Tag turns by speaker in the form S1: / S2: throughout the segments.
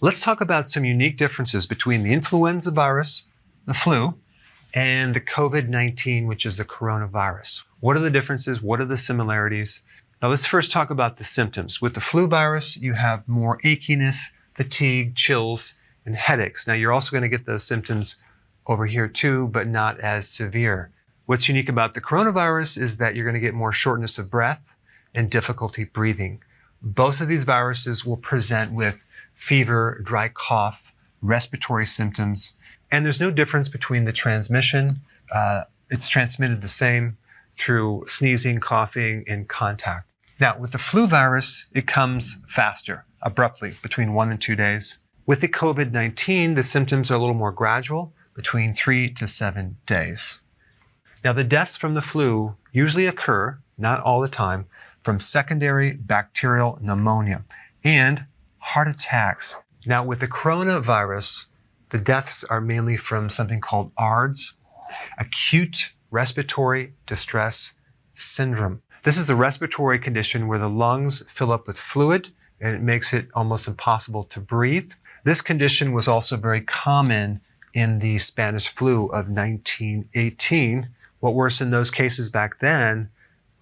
S1: Let's talk about some unique differences between the influenza virus, the flu, and the COVID-19, which is the coronavirus. What are the differences? What are the similarities? Now let's first talk about the symptoms. With the flu virus, you have more achiness, fatigue, chills, and headaches. Now you're also going to get those symptoms over here too, but not as severe. What's unique about the coronavirus is that you're going to get more shortness of breath and difficulty breathing. Both of these viruses will present with fever, dry cough, respiratory symptoms, and there's no difference between the transmission. It's transmitted the same through sneezing, coughing, and contact. Now, with the flu virus, it comes faster, abruptly, between 1 and 2 days. With the COVID-19, the symptoms are a little more gradual, between 3 to 7 days. Now, the deaths from the flu usually occur, not all the time, from secondary bacterial pneumonia and heart attacks. Now, with the coronavirus, the deaths are mainly from something called ARDS, acute respiratory distress syndrome. This is a respiratory condition where the lungs fill up with fluid and it makes it almost impossible to breathe. This condition was also very common in the Spanish flu of 1918. What worse in those cases back then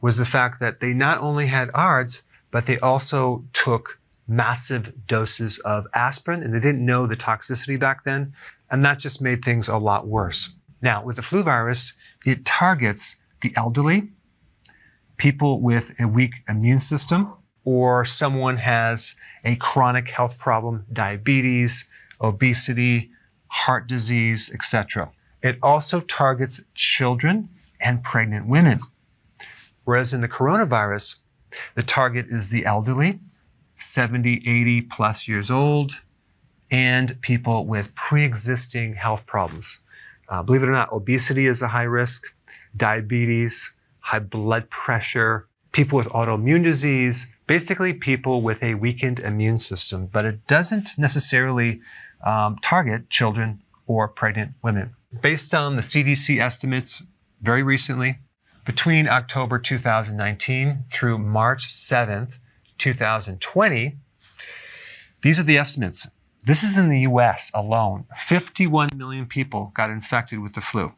S1: was the fact that they not only had ARDS, but they also took massive doses of aspirin, and they didn't know the toxicity back then, and that just made things a lot worse. Now, with the flu virus, it targets the elderly, people with a weak immune system, or someone has a chronic health problem, diabetes, obesity, heart disease, etc. It also targets children and pregnant women. Whereas in the coronavirus, the target is the elderly, 70, 80 plus years old, and people with pre-existing health problems. Believe it or not, obesity is a high risk, diabetes, high blood pressure, people with autoimmune disease, basically people with a weakened immune system, but it doesn't necessarily target children or pregnant women. Based on the CDC estimates very recently, between October 2019 through March 7th, 2020, these are the estimates. This is in the US alone. 51 million people got infected with the flu.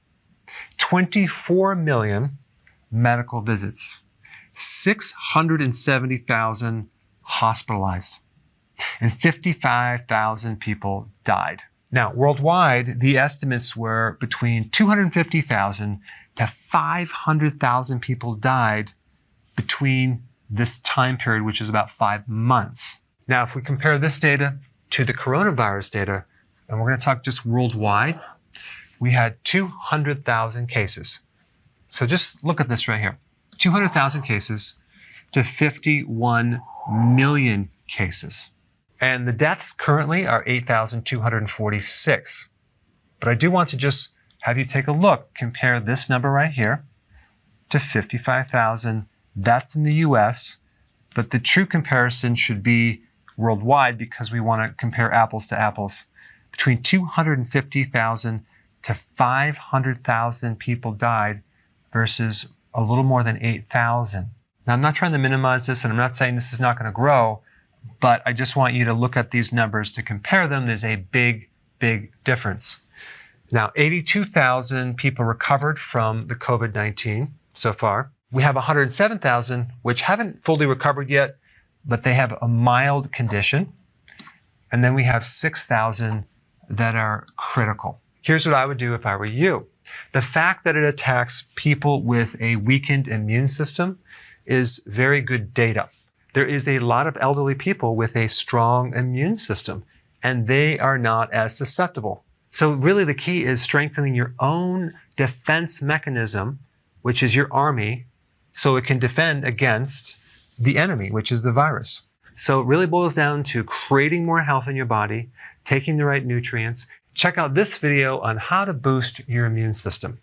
S1: 24 million medical visits. 670,000 hospitalized. And 55,000 people died. Now, worldwide, the estimates were between 250,000 to 500,000 people died between this time period, which is about 5 months. Now, if we compare this data to the coronavirus data, and we're going to talk just worldwide, we had 200,000 cases. So just look at this right here. 200,000 cases to 51 million cases. And the deaths currently are 8,246. But I do want to just have you take a look, compare this number right here to 55,000. That's in the US, but the true comparison should be worldwide because we want to compare apples to apples. Between 250,000 to 500,000 people died versus a little more than 8,000. Now, I'm not trying to minimize this, and I'm not saying this is not going to grow, but I just want you to look at these numbers to compare them. There's a big, big difference. Now, 82,000 people recovered from the COVID-19 so far. We have 107,000 which haven't fully recovered yet, but they have a mild condition. And then we have 6,000 that are critical. Here's what I would do if I were you. The fact that it attacks people with a weakened immune system is very good data. There is a lot of elderly people with a strong immune system, and they are not as susceptible. So really the key is strengthening your own defense mechanism, which is your army, so it can defend against the enemy, which is the virus. So it really boils down to creating more health in your body, taking the right nutrients. Check out this video on how to boost your immune system.